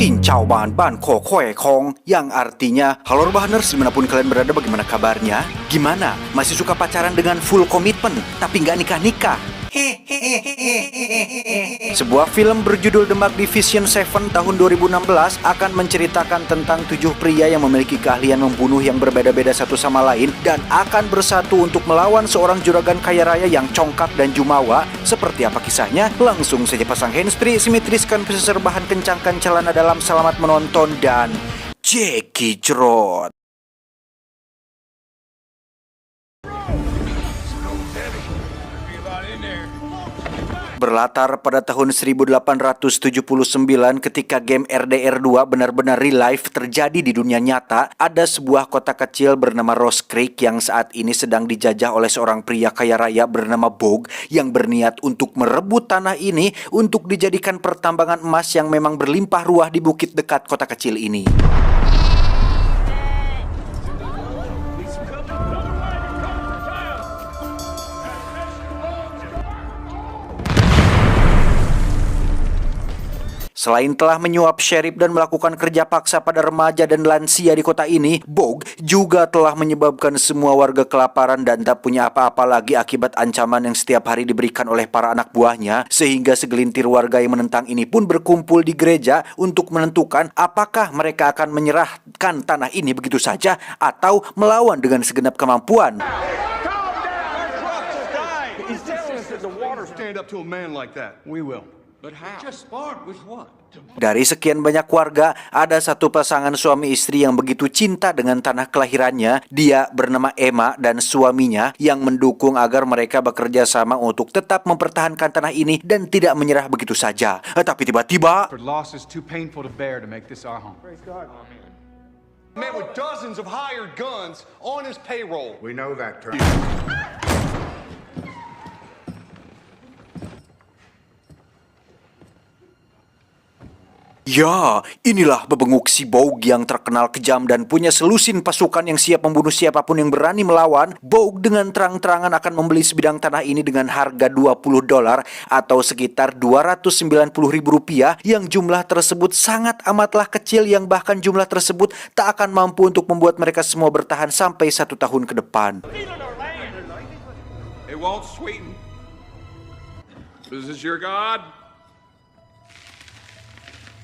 Cincau bahan kokoe kong, yang artinya halo rebahaners dimanapun kalian berada, bagaimana kabarnya? Gimana? Masih suka pacaran dengan full komitmen tapi nggak nikah-nikah? Sebuah film berjudul The Magnificent Seven tahun 2016 akan menceritakan tentang 7 pria yang memiliki keahlian membunuh yang berbeda-beda satu sama lain dan akan bersatu untuk melawan seorang juragan kaya raya yang congkak dan jumawa. Seperti apa kisahnya? Langsung saja pasang handsfree, simetriskan peserbahan, kencangkan celana dalam, selamat menonton dan Jackie Jrot. Berlatar pada tahun 1879 ketika game RDR 2 benar-benar real life terjadi di dunia nyata, ada sebuah kota kecil bernama Rose Creek yang saat ini sedang dijajah oleh seorang pria kaya raya bernama Boog yang berniat untuk merebut tanah ini untuk dijadikan pertambangan emas yang memang berlimpah ruah di bukit dekat kota kecil ini. Selain telah menyuap sheriff dan melakukan kerja paksa pada remaja dan lansia di kota ini, Boog juga telah menyebabkan semua warga kelaparan dan tak punya apa-apa lagi akibat ancaman yang setiap hari diberikan oleh para anak buahnya, sehingga segelintir warga yang menentang ini pun berkumpul di gereja untuk menentukan apakah mereka akan menyerahkan tanah ini begitu saja atau melawan dengan segenap kemampuan. Dari sekian banyak warga, ada satu pasangan suami istri yang begitu cinta dengan tanah kelahirannya. Dia bernama Emma dan suaminya yang mendukung agar mereka bekerja sama untuk tetap mempertahankan tanah ini dan tidak menyerah begitu saja. Tapi tiba-tiba man with dozens of hired guns on his payroll. We know that term. Ya, inilah bebenguk si Boog yang terkenal kejam dan punya selusin pasukan yang siap membunuh siapapun yang berani melawan. Boog dengan terang-terangan akan membeli sebidang tanah ini dengan harga $20 atau sekitar Rp290.000, yang jumlah tersebut sangat amatlah kecil, yang bahkan jumlah tersebut tak akan mampu untuk membuat mereka semua bertahan sampai 1 tahun ke depan. It won't sweeten. This is your God.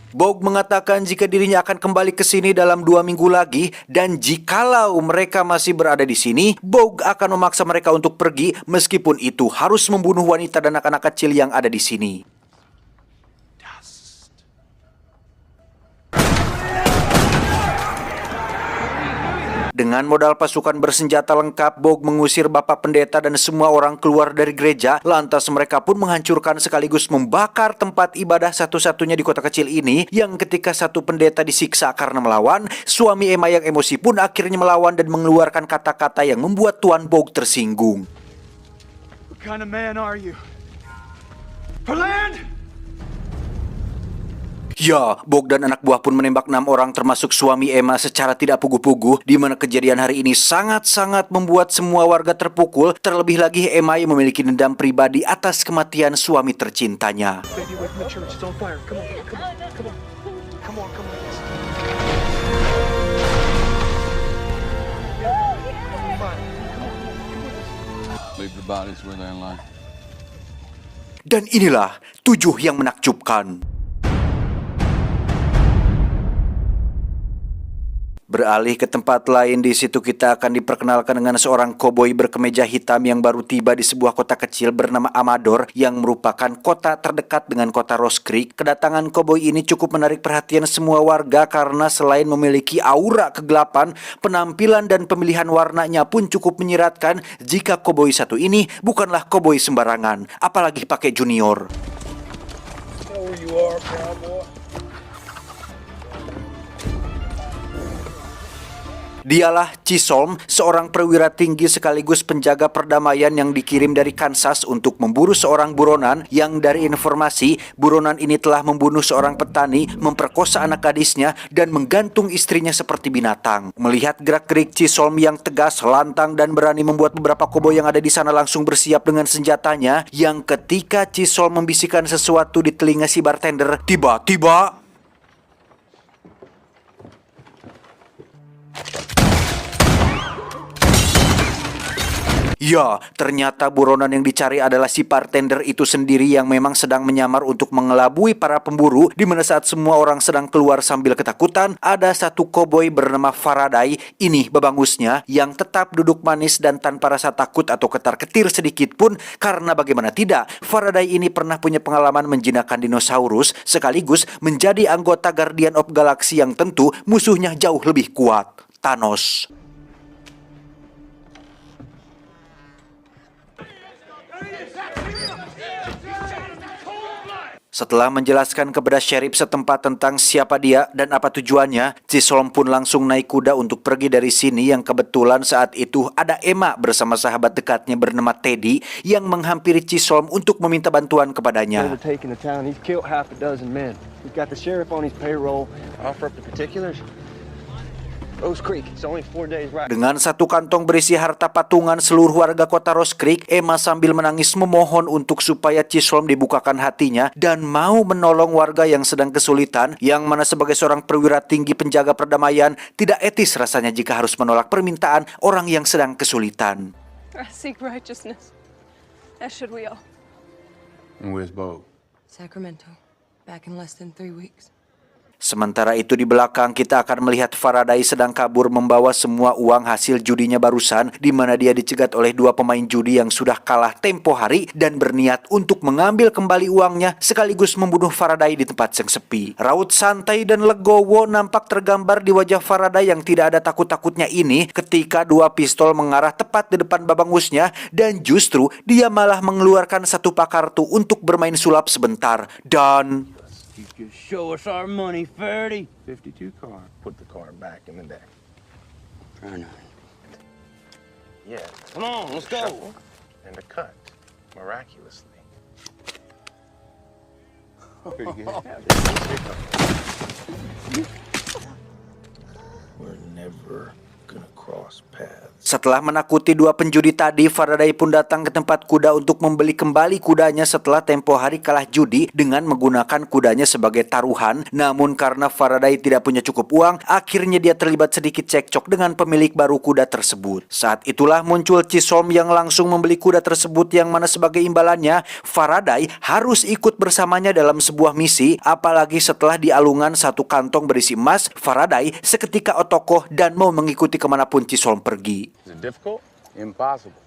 Boog mengatakan jika dirinya akan kembali ke sini dalam 2 minggu lagi, dan jikalau mereka masih berada di sini, Boog akan memaksa mereka untuk pergi, meskipun itu harus membunuh wanita dan anak-anak kecil yang ada di sini. Dengan modal pasukan bersenjata lengkap, Boog mengusir bapak pendeta dan semua orang keluar dari gereja. Lantas mereka pun menghancurkan sekaligus membakar tempat ibadah satu-satunya di kota kecil ini, yang ketika satu pendeta disiksa karena melawan, suami Emma yang emosi pun akhirnya melawan dan mengeluarkan kata-kata yang membuat Tuan Boog tersinggung. What kind of man are you? For land? Ya, Boog dan anak buah pun menembak 6 orang termasuk suami Emma secara tidak puguh-puguh, di mana kejadian hari ini sangat-sangat membuat semua warga terpukul, terlebih lagi Emma yang memiliki dendam pribadi atas kematian suami tercintanya. Dan inilah 7 yang menakjubkan. Beralih ke tempat lain, di situ kita akan diperkenalkan dengan seorang koboi berkemeja hitam yang baru tiba di sebuah kota kecil bernama Amador yang merupakan kota terdekat dengan kota Rose Creek. Kedatangan koboi ini cukup menarik perhatian semua warga karena selain memiliki aura kegelapan, penampilan dan pemilihan warnanya pun cukup menyiratkan jika koboi satu ini bukanlah koboi sembarangan, apalagi pakai junior. Dialah Chisholm, seorang perwira tinggi sekaligus penjaga perdamaian yang dikirim dari Kansas untuk memburu seorang buronan yang dari informasi buronan ini telah membunuh seorang petani, memperkosa anak gadisnya, dan menggantung istrinya seperti binatang. Melihat gerak-gerik Chisholm yang tegas, lantang, dan berani membuat beberapa koboi yang ada di sana langsung bersiap dengan senjatanya, yang ketika Chisholm membisikkan sesuatu di telinga si bartender, tiba-tiba Ya, ternyata buronan yang dicari adalah si bartender itu sendiri yang memang sedang menyamar untuk mengelabui para pemburu, di mana saat semua orang sedang keluar sambil ketakutan, ada satu koboi bernama Faraday, ini babangusnya, yang tetap duduk manis dan tanpa rasa takut atau ketar-ketir sedikit pun, karena bagaimana tidak, Faraday ini pernah punya pengalaman menjinakkan dinosaurus, sekaligus menjadi anggota Guardian of Galaxy yang tentu musuhnya jauh lebih kuat, Thanos. Setelah menjelaskan kepada sheriff setempat tentang siapa dia dan apa tujuannya, Chisholm pun langsung naik kuda untuk pergi dari sini yang kebetulan saat itu ada Emma bersama sahabat dekatnya bernama Teddy yang menghampiri Chisholm untuk meminta bantuan kepadanya. Overtaking the town. He's killed half a dozen men. We've got the sheriff on his payroll. Offer up the particulars. Rose Creek. It's only 4 days ride. Dengan satu kantong berisi harta patungan seluruh warga kota Rose Creek, Emma sambil menangis memohon untuk supaya Chisholm dibukakan hatinya dan mau menolong warga yang sedang kesulitan, yang mana sebagai seorang perwira tinggi penjaga perdamaian, tidak etis rasanya jika harus menolak permintaan orang yang sedang kesulitan. I seek righteousness, as should we all. And where's Bo? Sacramento, back in less than 3 weeks. Sementara itu di belakang kita akan melihat Faraday sedang kabur membawa semua uang hasil judinya barusan, di mana dia dicegat oleh dua pemain judi yang sudah kalah tempo hari dan berniat untuk mengambil kembali uangnya sekaligus membunuh Faraday di tempat yang sepi. Raut santai dan legowo nampak tergambar di wajah Faraday yang tidak ada takut-takutnya ini ketika dua pistol mengarah tepat di depan babangusnya dan justru dia malah mengeluarkan satu pak kartu untuk bermain sulap sebentar dan... You just show us our money, Ferdy. 52 car. Put the car back in the deck. I know. Yeah. Come on, let's go. Shuffle and a cut, miraculously. Pretty good. We're never gonna cross paths. Setelah menakuti dua penjudi tadi, Faraday pun datang ke tempat kuda untuk membeli kembali kudanya setelah tempo hari kalah judi dengan menggunakan kudanya sebagai taruhan. Namun karena Faraday tidak punya cukup uang, akhirnya dia terlibat sedikit cekcok dengan pemilik baru kuda tersebut. Saat itulah muncul Chisholm yang langsung membeli kuda tersebut, yang mana sebagai imbalannya Faraday harus ikut bersamanya dalam sebuah misi. Apalagi setelah di alungan satu kantong berisi emas, Faraday seketika otokoh dan mau mengikuti kemanapun Chisholm pergi. Is it difficult? Impossible.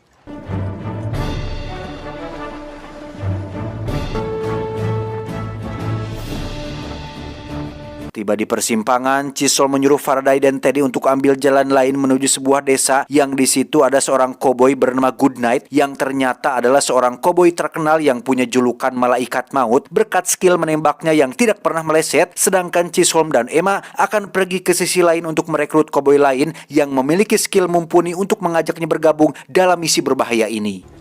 Tiba di persimpangan, Chisholm menyuruh Faraday dan Teddy untuk ambil jalan lain menuju sebuah desa yang di situ ada seorang koboi bernama Goodnight yang ternyata adalah seorang koboi terkenal yang punya julukan malaikat maut berkat skill menembaknya yang tidak pernah meleset, sedangkan Chisholm dan Emma akan pergi ke sisi lain untuk merekrut koboi lain yang memiliki skill mumpuni untuk mengajaknya bergabung dalam misi berbahaya ini.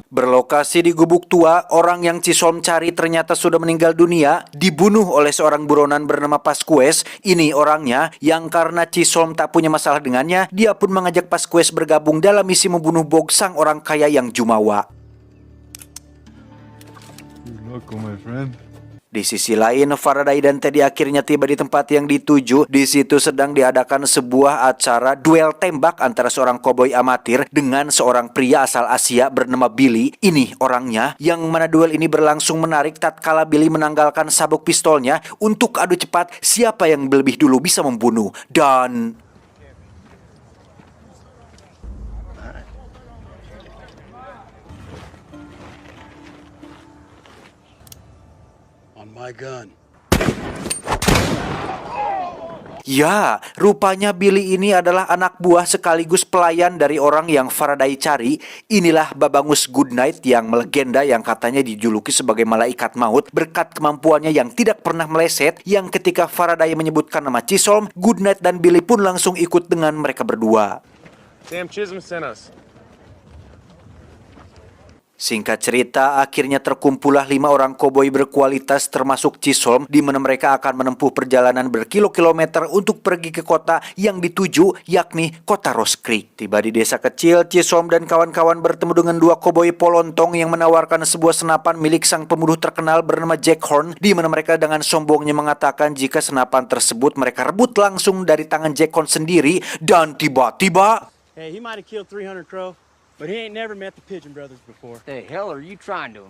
Berlokasi di gubuk tua, orang yang Chisholm cari ternyata sudah meninggal dunia, dibunuh oleh seorang buronan bernama Pasquez. Ini orangnya yang karena Chisholm tak punya masalah dengannya, dia pun mengajak Pasquez bergabung dalam misi membunuh Bog, sang orang kaya yang jumawa. You're local, my friend. Di sisi lain, Faraday dan Teddy akhirnya tiba di tempat yang dituju. Di situ sedang diadakan sebuah acara duel tembak antara seorang koboi amatir dengan seorang pria asal Asia bernama Billy. Ini orangnya yang mana duel ini berlangsung menarik tatkala Billy menanggalkan sabuk pistolnya untuk adu cepat siapa yang lebih dulu bisa membunuh. Dan My gun. ya, rupanya Billy ini adalah anak buah sekaligus pelayan dari orang yang Faraday cari. Inilah Babangus Goodnight yang melegenda yang katanya dijuluki sebagai malaikat maut berkat kemampuannya yang tidak pernah meleset, yang ketika Faraday menyebutkan nama Chisholm, Goodnight dan Billy pun langsung ikut dengan mereka berdua. Sam Chisholm sent us. Singkat cerita, akhirnya terkumpullah 5 orang koboi berkualitas termasuk Chisholm, di mana mereka akan menempuh perjalanan berkilo-kilometer untuk pergi ke kota yang dituju, yakni kota Ross Creek. Tiba di desa kecil, Chisholm dan kawan-kawan bertemu dengan 2 koboi polontong yang menawarkan sebuah senapan milik sang pembunuh terkenal bernama Jack Horn, di mana mereka dengan sombongnya mengatakan jika senapan tersebut mereka rebut langsung dari tangan Jack Horn sendiri, dan tiba-tiba... Hey, he might have killed 300 crow, but he ain't never met the Pigeon Brothers before. The hell are you trying to?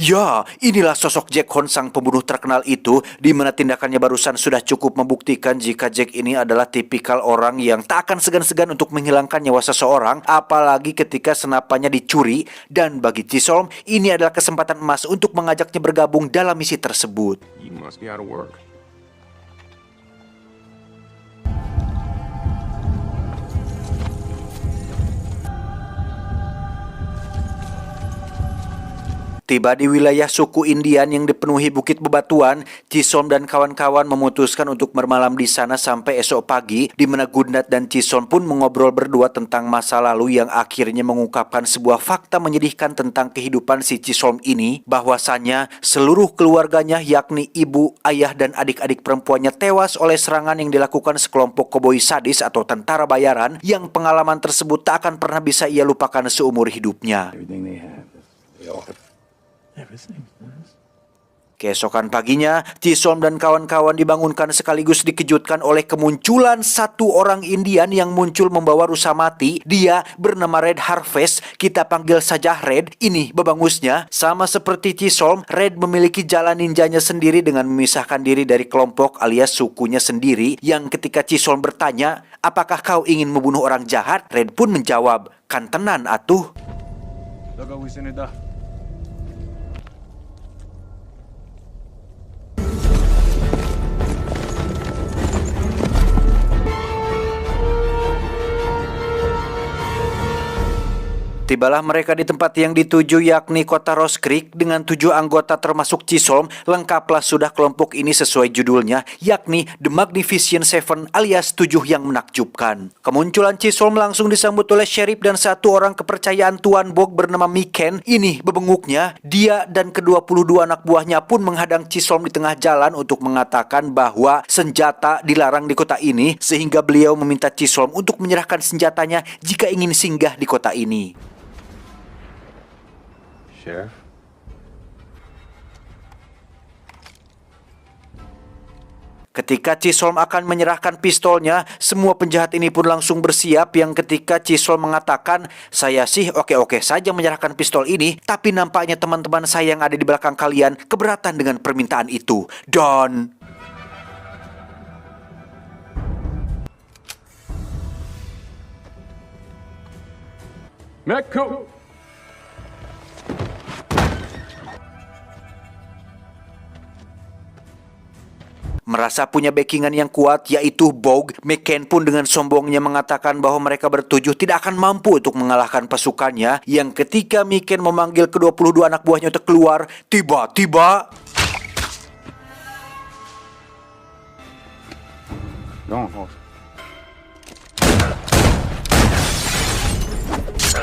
Ya, inilah sosok Jack Horn, sang pembunuh terkenal itu, di mana tindakannya barusan sudah cukup membuktikan jika Jack ini adalah tipikal orang yang tak akan segan-segan untuk menghilangkan nyawa seseorang, apalagi ketika senapannya dicuri. Dan bagi Chisholm, ini adalah kesempatan emas untuk mengajaknya bergabung dalam misi tersebut. You must be out of work. Tiba di wilayah suku Indian yang dipenuhi bukit bebatuan, Chisholm dan kawan-kawan memutuskan untuk bermalam di sana sampai esok pagi, di mana Goodnight dan Chisholm pun mengobrol berdua tentang masa lalu yang akhirnya mengungkapkan sebuah fakta menyedihkan tentang kehidupan si Chisholm ini, bahwasannya seluruh keluarganya yakni ibu, ayah, dan adik-adik perempuannya tewas oleh serangan yang dilakukan sekelompok koboi sadis atau tentara bayaran, yang pengalaman tersebut tak akan pernah bisa ia lupakan seumur hidupnya. Keesokan paginya, Chisholm dan kawan-kawan dibangunkan sekaligus dikejutkan oleh kemunculan satu orang Indian yang muncul membawa rusa mati. Dia bernama Red Harvest, kita panggil saja Red. Ini babangusnya. Sama seperti Chisholm, Red memiliki jalan ninjanya sendiri dengan memisahkan diri dari kelompok alias sukunya sendiri, yang ketika Chisholm bertanya, apakah kau ingin membunuh orang jahat? Red pun menjawab, kan tenan atuh. Tibalah mereka di tempat yang dituju, yakni kota Ross Creek, dengan 7 anggota termasuk Chisholm. Lengkaplah sudah kelompok ini sesuai judulnya, yakni The Magnificent Seven alias 7 yang menakjubkan. Kemunculan Chisholm langsung disambut oleh sheriff dan satu orang kepercayaan Tuan Bog bernama Miken. Ini bebenguknya, dia dan ke-22 anak buahnya pun menghadang Chisholm di tengah jalan untuk mengatakan bahwa senjata dilarang di kota ini, sehingga beliau meminta Chisholm untuk menyerahkan senjatanya jika ingin singgah di kota ini. Sheriff? Ketika Chisholm akan menyerahkan pistolnya, semua penjahat ini pun langsung bersiap, yang ketika Chisholm mengatakan, saya sih oke-oke saja menyerahkan pistol ini, tapi nampaknya teman-teman saya yang ada di belakang kalian keberatan dengan permintaan itu. Dan... Mekko! Merasa punya backingan yang kuat, yaitu Bog, Miken pun dengan sombongnya mengatakan bahwa mereka bertujuh tidak akan mampu untuk mengalahkan pasukannya, yang ketika Miken memanggil ke-22 anak buahnya untuk keluar, tiba-tiba... Go on, horse.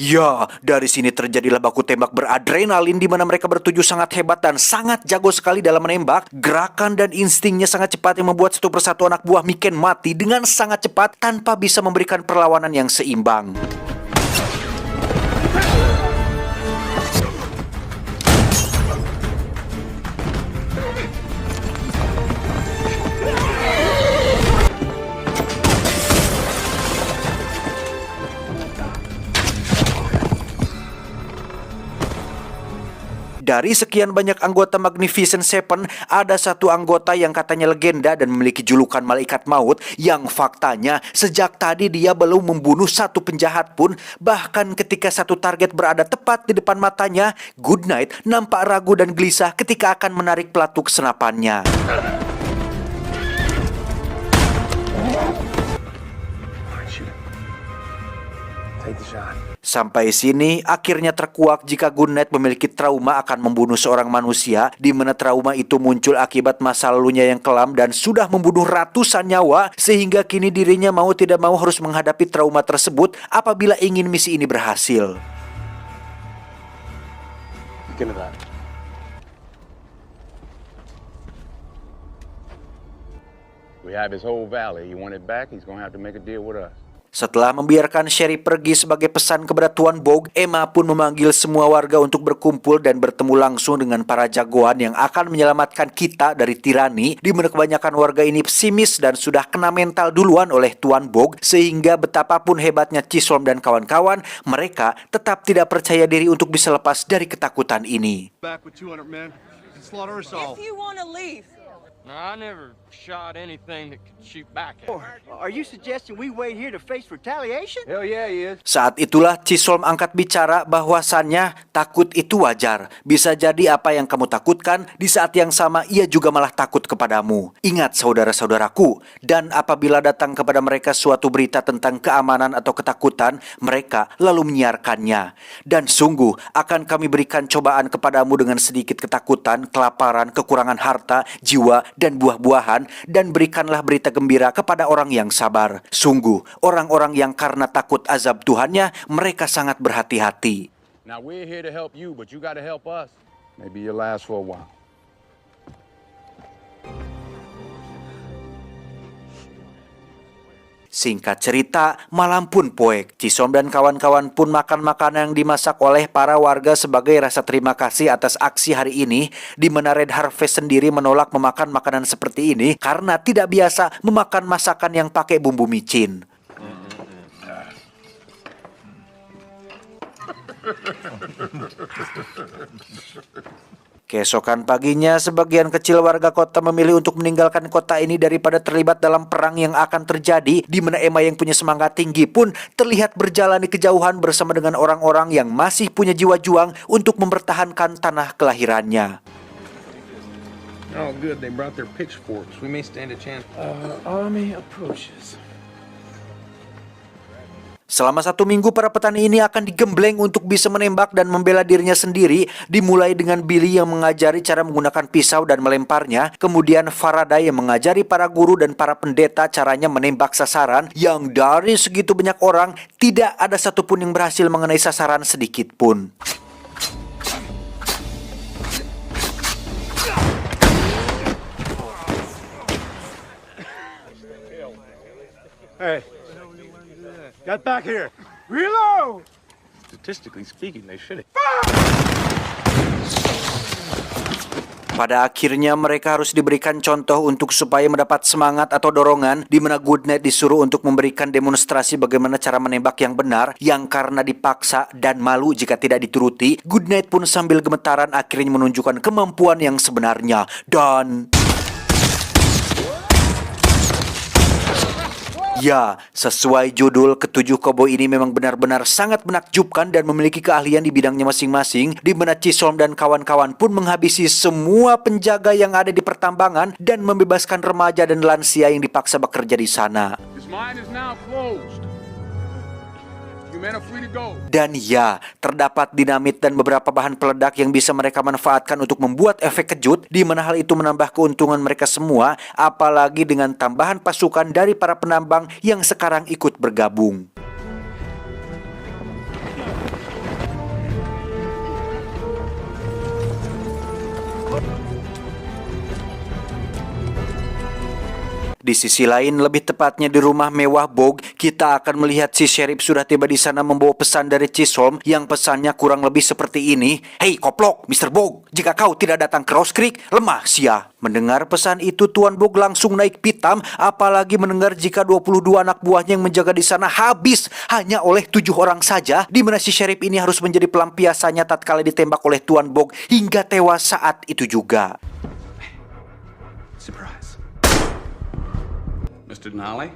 Ya, dari sini terjadilah baku tembak beradrenalin, di mana mereka bertujuh sangat hebat dan sangat jago sekali dalam menembak. Gerakan dan instingnya sangat cepat yang membuat satu persatu anak buah Miken mati dengan sangat cepat tanpa bisa memberikan perlawanan yang seimbang. Dari sekian banyak anggota Magnificent Seven, ada satu anggota yang katanya legenda dan memiliki julukan Malaikat Maut, yang faktanya sejak tadi dia belum membunuh satu penjahat pun. Bahkan ketika satu target berada tepat di depan matanya, Goodnight nampak ragu dan gelisah ketika akan menarik pelatuk senapannya. Take the shot. Sampai sini, akhirnya terkuak jika Goodnight memiliki trauma akan membunuh seorang manusia, di mana trauma itu muncul akibat masa lalunya yang kelam dan sudah membunuh ratusan nyawa, sehingga kini dirinya mau tidak mau harus menghadapi trauma tersebut apabila ingin misi ini berhasil. Give me that. We have his whole valley. You want it back, he's gonna have to make a deal with us. Setelah membiarkan Sherry pergi sebagai pesan kepada Tuan Bog, Emma pun memanggil semua warga untuk berkumpul dan bertemu langsung dengan para jagoan yang akan menyelamatkan kita dari tirani, di mana kebanyakan warga ini pesimis dan sudah kena mental duluan oleh Tuan Bog, sehingga betapapun hebatnya Chisholm dan kawan-kawan, mereka tetap tidak percaya diri untuk bisa lepas dari ketakutan ini. Back with 200 men and slaughter us all. If you want to leave, No, I never shot anything that could shoot back at me. Are you suggesting we wait here to face retaliation? Hell yeah, he is. Saat itulah Chisholm angkat bicara bahwasannya takut itu wajar. Bisa jadi apa yang kamu takutkan, di saat yang sama ia juga malah takut kepadamu. Ingat saudara-saudaraku, dan apabila datang kepada mereka suatu berita tentang keamanan atau ketakutan, mereka lalu menyiarkannya. Dan sungguh akan kami berikan cobaan kepadamu dengan sedikit ketakutan, kelaparan, kekurangan harta, jiwa, dan buah-buahan, dan berikanlah berita gembira kepada orang yang sabar. Sungguh, orang-orang yang karena takut azab Tuhannya, mereka sangat berhati-hati. Now we're here to help you, but you gotta help us. Maybe you'll last for a while. Singkat cerita, malam pun poek. Chisholm dan kawan-kawan pun makan makanan yang dimasak oleh para warga sebagai rasa terima kasih atas aksi hari ini, di mana Red Harvest sendiri menolak memakan makanan seperti ini karena tidak biasa memakan masakan yang pakai bumbu micin. Keesokan paginya, sebagian kecil warga kota memilih untuk meninggalkan kota ini daripada terlibat dalam perang yang akan terjadi, di mana Emma yang punya semangat tinggi pun terlihat berjalan di kejauhan bersama dengan orang-orang yang masih punya jiwa juang untuk mempertahankan tanah kelahirannya. Oh, good. They brought their pitchforks. We may stand a chance. Army approaches. Selama 1 minggu, para petani ini akan digembleng untuk bisa menembak dan membela dirinya sendiri, dimulai dengan Billy yang mengajari cara menggunakan pisau dan melemparnya, kemudian Faraday yang mengajari para guru dan para pendeta caranya menembak sasaran, yang dari segitu banyak orang, tidak ada satupun yang berhasil mengenai sasaran sedikit pun. Hey, get back here. Reload! Statistically speaking, they should have. Pada akhirnya mereka harus diberikan contoh untuk supaya mendapat semangat atau dorongan, di mana Goodnight disuruh untuk memberikan demonstrasi bagaimana cara menembak yang benar, yang karena dipaksa dan malu jika tidak dituruti, Goodnight pun sambil gemetaran akhirnya menunjukkan kemampuan yang sebenarnya. Dan ya, sesuai judul, ketujuh koboi ini memang benar-benar sangat menakjubkan dan memiliki keahlian di bidangnya masing-masing, di mana Chisholm dan kawan-kawan pun menghabisi semua penjaga yang ada di pertambangan dan membebaskan remaja dan lansia yang dipaksa bekerja di sana. This mine is now closed. You men are free to go. Dan ya, terdapat dinamit dan beberapa bahan peledak yang bisa mereka manfaatkan untuk membuat efek kejut, di mana hal itu menambah keuntungan mereka semua, apalagi dengan tambahan pasukan dari para penambang yang sekarang ikut bergabung. Di sisi lain, lebih tepatnya di rumah mewah Bog, kita akan melihat si Sheriff sudah tiba di sana membawa pesan dari Chisholm yang pesannya kurang lebih seperti ini. Hei koplok, Mr. Bog, jika kau tidak datang ke Rose Creek, lemah sia. Mendengar pesan itu, Tuan Bog langsung naik pitam, apalagi mendengar jika 22 anak buahnya yang menjaga di sana habis hanya oleh 7 orang saja, di mana si Sheriff ini harus menjadi pelampiasannya tatkala ditembak oleh Tuan Bog hingga tewas saat itu juga. Surprise. Mr. Denali,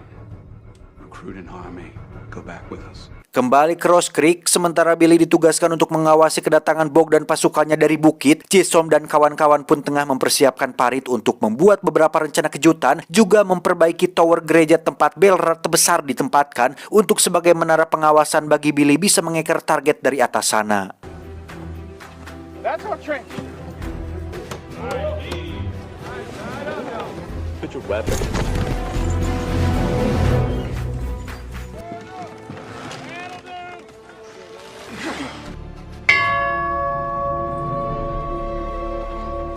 recruit an army. Go back with us. Kembali ke Rose Creek, sementara Billy ditugaskan untuk mengawasi kedatangan Bog dan pasukannya dari bukit, Chisom dan kawan-kawan pun tengah mempersiapkan parit untuk membuat beberapa rencana kejutan, juga memperbaiki tower gereja tempat Belrad terbesar ditempatkan untuk sebagai menara pengawasan bagi Billy bisa mengeker target dari atas sana. That's our train. Put your weapon.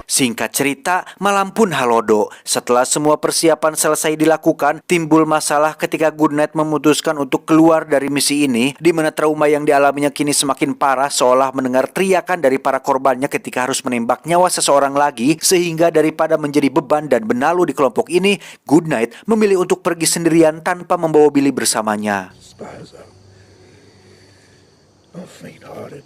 Singkat cerita, malam pun halodo. Setelah semua persiapan selesai dilakukan, timbul masalah ketika Goodnight memutuskan untuk keluar dari misi ini, di mana trauma yang dialaminya kini semakin parah seolah mendengar teriakan dari para korbannya ketika harus menembak nyawa seseorang lagi, sehingga daripada menjadi beban dan benalu di kelompok ini, Goodnight memilih untuk pergi sendirian tanpa membawa Billy bersamanya. Spies are faint-hearted.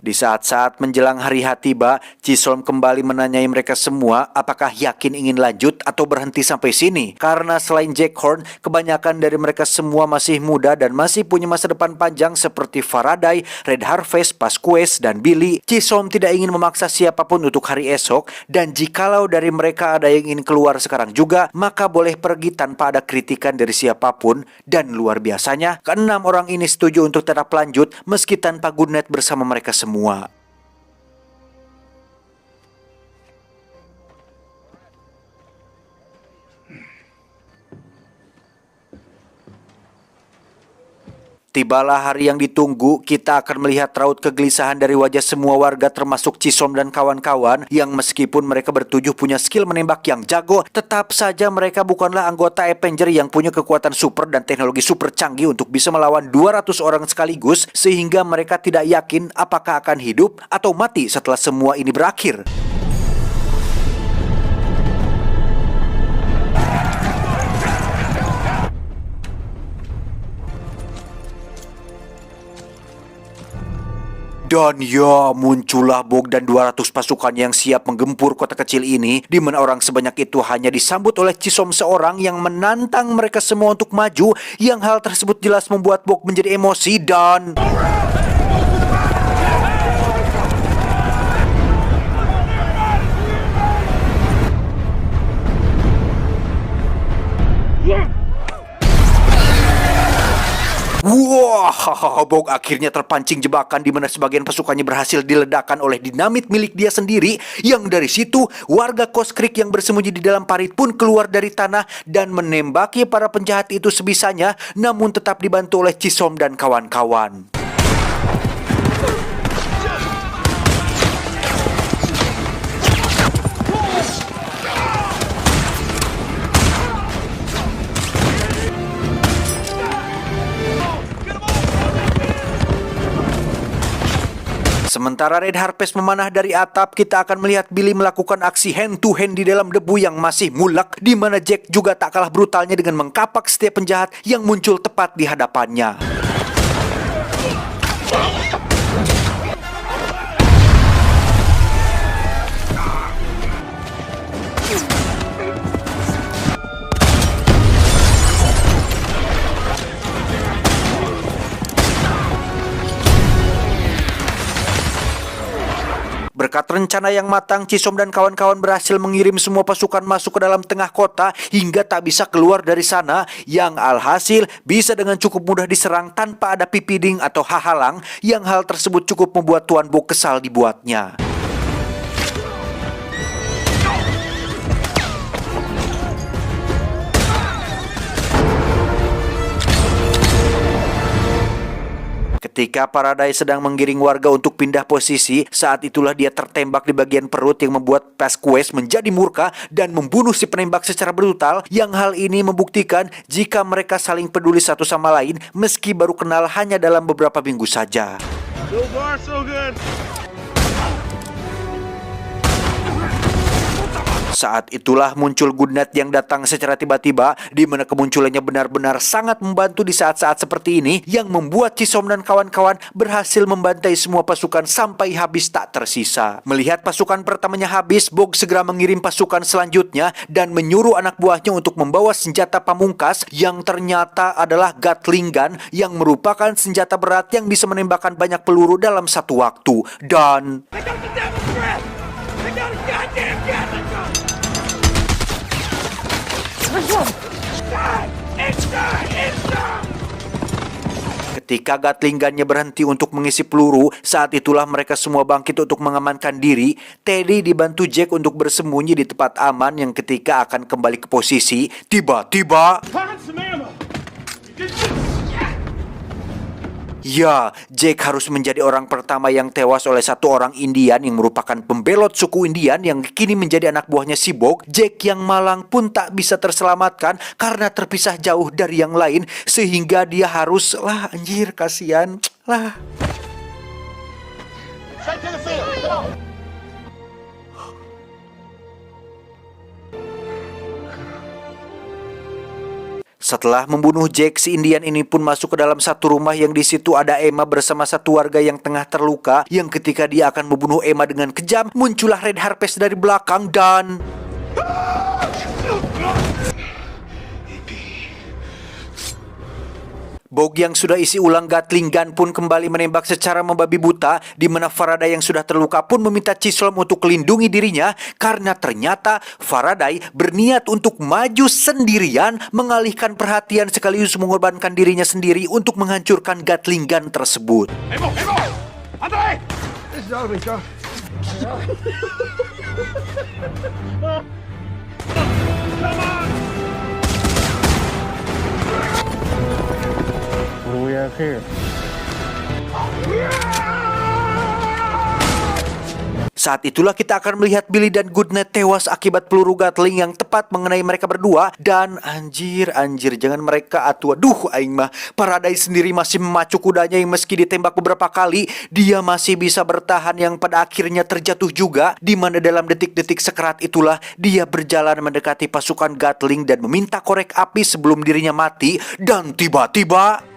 Di saat-saat menjelang hari H tiba, Chisom kembali menanyai mereka semua apakah yakin ingin lanjut atau berhenti sampai sini. Karena selain Jack Horn, kebanyakan dari mereka semua masih muda dan masih punya masa depan panjang seperti Faraday, Red Harvest, Pasquez, dan Billy. Chisom tidak ingin memaksa siapapun untuk hari esok, dan jikalau dari mereka ada yang ingin keluar sekarang juga, maka boleh pergi tanpa ada kritikan dari siapapun. Dan luar biasanya, keenam orang ini setuju untuk tetap lanjut meski tanpa Goodnight bersama mereka semua. Tibalah hari yang ditunggu, kita akan melihat raut kegelisahan dari wajah semua warga termasuk Chisom dan kawan-kawan yang meskipun mereka bertujuh punya skill menembak yang jago, tetap saja mereka bukanlah anggota Avenger yang punya kekuatan super dan teknologi super canggih untuk bisa melawan 200 orang sekaligus, sehingga mereka tidak yakin apakah akan hidup atau mati setelah semua ini berakhir. Dan ya, muncullah Bog dan 200 pasukannya yang siap menggempur kota kecil ini, di mana orang sebanyak itu hanya disambut oleh Chisom seorang yang menantang mereka semua untuk maju, yang hal tersebut jelas membuat Bog menjadi emosi dan... Wah, Bog akhirnya terpancing jebakan di mana sebagian pasukannya berhasil diledakkan oleh dinamit milik dia sendiri. Yang dari situ, warga Coast Creek yang bersembunyi di dalam parit pun keluar dari tanah dan menembaki para penjahat itu sebisanya, namun tetap dibantu oleh Chisom dan kawan-kawan. Sementara Red Harvest memanah dari atap, kita akan melihat Billy melakukan aksi hand to hand di dalam debu yang masih mulak, di mana Jack juga tak kalah brutalnya dengan mengkapak setiap penjahat yang muncul tepat di hadapannya. Berkat rencana yang matang, Chisom dan kawan-kawan berhasil mengirim semua pasukan masuk ke dalam tengah kota hingga tak bisa keluar dari sana, yang alhasil bisa dengan cukup mudah diserang tanpa ada pipiding atau hahalang, yang hal tersebut cukup membuat Tuan Bog kesal dibuatnya. Ketika Faraday sedang menggiring warga untuk pindah posisi, saat itulah dia tertembak di bagian perut yang membuat Pasquez menjadi murka dan membunuh si penembak secara brutal, yang hal ini membuktikan jika mereka saling peduli satu sama lain meski baru kenal hanya dalam beberapa minggu saja. So far, so good. Saat itulah muncul Goodnight yang datang secara tiba-tiba, di mana kemunculannya benar-benar sangat membantu di saat-saat seperti ini, yang membuat Chisom dan kawan-kawan berhasil membantai semua pasukan sampai habis tak tersisa. Melihat pasukan pertamanya habis, Bogg segera mengirim pasukan selanjutnya dan menyuruh anak buahnya untuk membawa senjata pamungkas yang ternyata adalah Gatling gun, yang merupakan senjata berat yang bisa menembakkan banyak peluru dalam satu waktu. Dan ketika Gatling gun-nya berhenti untuk mengisi peluru, saat itulah mereka semua bangkit untuk mengamankan diri. Teddy dibantu Jack untuk bersembunyi di tempat aman yang ketika akan kembali ke posisi, tiba-tiba ya, Jack harus menjadi orang pertama yang tewas oleh satu orang Indian yang merupakan pembelot suku Indian yang kini menjadi anak buahnya si Bogg. Jack yang malang pun tak bisa terselamatkan karena terpisah jauh dari yang lain, sehingga dia harus, anjir kasihan lah. Setelah membunuh Jack, si Indian ini pun masuk ke dalam satu rumah yang di situ ada Emma bersama satu warga yang tengah terluka, yang ketika dia akan membunuh Emma dengan kejam, muncullah Red Harvest dari belakang dan Bogg yang sudah isi ulang Gatling gun pun kembali menembak secara membabi buta, di mana Faraday yang sudah terluka pun meminta Chisom untuk melindungi dirinya karena ternyata Faraday berniat untuk maju sendirian, mengalihkan perhatian sekaligus mengorbankan dirinya sendiri untuk menghancurkan Gatling gun tersebut. Andre! This is Arby, John. Come on! What do we have here? Saat itulah kita akan melihat Billy dan Goodnight tewas akibat peluru Gatling yang tepat mengenai mereka berdua. Dan anjir, jangan mereka atuh. Aduh, aing mah. Faraday sendiri masih memacu kudanya yang meski ditembak beberapa kali, dia masih bisa bertahan yang pada akhirnya terjatuh juga. Di mana dalam detik-detik sekerat itulah dia berjalan mendekati pasukan Gatling dan meminta korek api sebelum dirinya mati. Dan tiba-tiba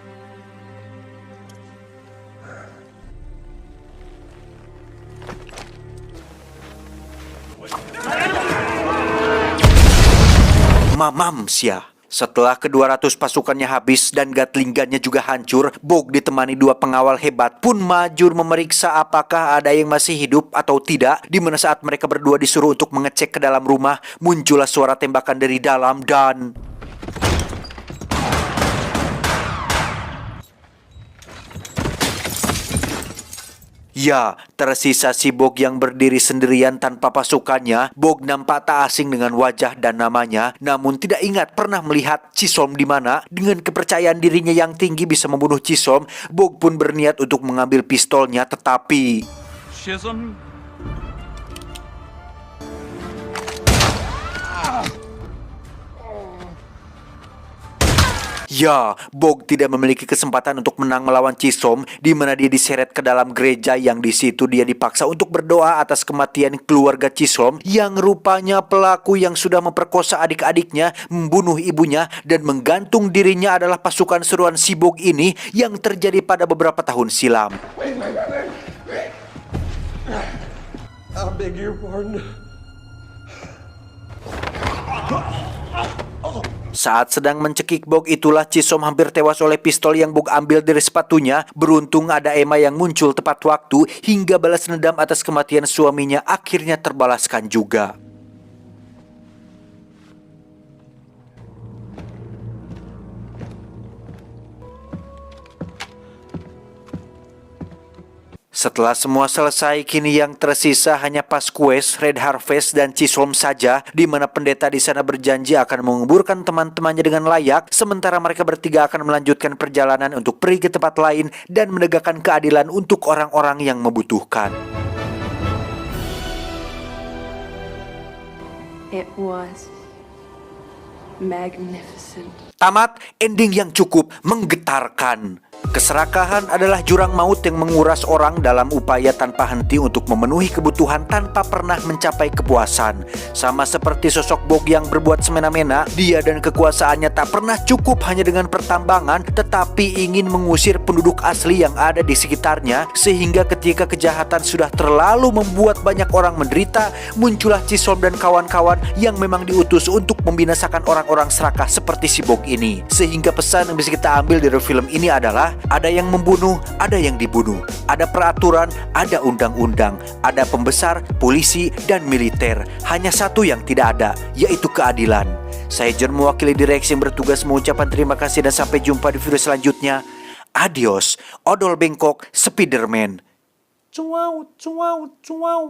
mamamsia. Setelah ke-200 pasukannya habis dan Gatling gun-nya juga hancur, Bogg ditemani dua pengawal hebat pun maju memeriksa apakah ada yang masih hidup atau tidak. Di mana saat mereka berdua disuruh untuk mengecek ke dalam rumah, muncullah suara tembakan dari dalam dan ya, tersisa si Bogg yang berdiri sendirian tanpa pasukannya. Bogg nampak tak asing dengan wajah dan namanya, namun tidak ingat pernah melihat Chisom di mana. Dengan kepercayaan dirinya yang tinggi bisa membunuh Chisom, Bogg pun berniat untuk mengambil pistolnya, tetapi Chisholm? ya, Bogg tidak memiliki kesempatan untuk menang melawan Chisom, di mana dia diseret ke dalam gereja yang di situ dia dipaksa untuk berdoa atas kematian keluarga Chisom yang rupanya pelaku yang sudah memperkosa adik-adiknya, membunuh ibunya dan menggantung dirinya adalah pasukan seruan si Bogg ini yang terjadi pada beberapa tahun silam. I beg your pardon. Saat sedang mencekik Bogg itulah Chisom hampir tewas oleh pistol yang Bogg ambil dari sepatunya. Beruntung ada Emma yang muncul tepat waktu hingga balas dendam atas kematian suaminya akhirnya terbalaskan juga. Setelah semua selesai, kini yang tersisa hanya Pasquez, Red Harvest, dan Chisom saja, di mana pendeta di sana berjanji akan menguburkan teman-temannya dengan layak, sementara mereka bertiga akan melanjutkan perjalanan untuk pergi ke tempat lain dan menegakkan keadilan untuk orang-orang yang membutuhkan. It was magnificent. Tamat, ending yang cukup menggetarkan. Keserakahan adalah jurang maut yang menguras orang dalam upaya tanpa henti untuk memenuhi kebutuhan tanpa pernah mencapai kepuasan. Sama seperti sosok Bog yang berbuat semena-mena, dia dan kekuasaannya tak pernah cukup hanya dengan pertambangan, tetapi ingin mengusir penduduk asli yang ada di sekitarnya, sehingga ketika kejahatan sudah terlalu membuat banyak orang menderita, muncullah Chisholm dan kawan-kawan yang memang diutus untuk membinasakan orang-orang serakah seperti si Bog ini. Sehingga pesan yang bisa kita ambil dari film ini adalah ada yang membunuh, ada yang dibunuh. Ada peraturan, ada undang-undang. Ada pembesar, polisi, dan militer. Hanya satu yang tidak ada, yaitu keadilan. Saya John, mewakili direksi yang bertugas, mengucapkan terima kasih dan sampai jumpa di video selanjutnya. Adios, odol bengkok, Spiderman. Cuau, cuau, cuau.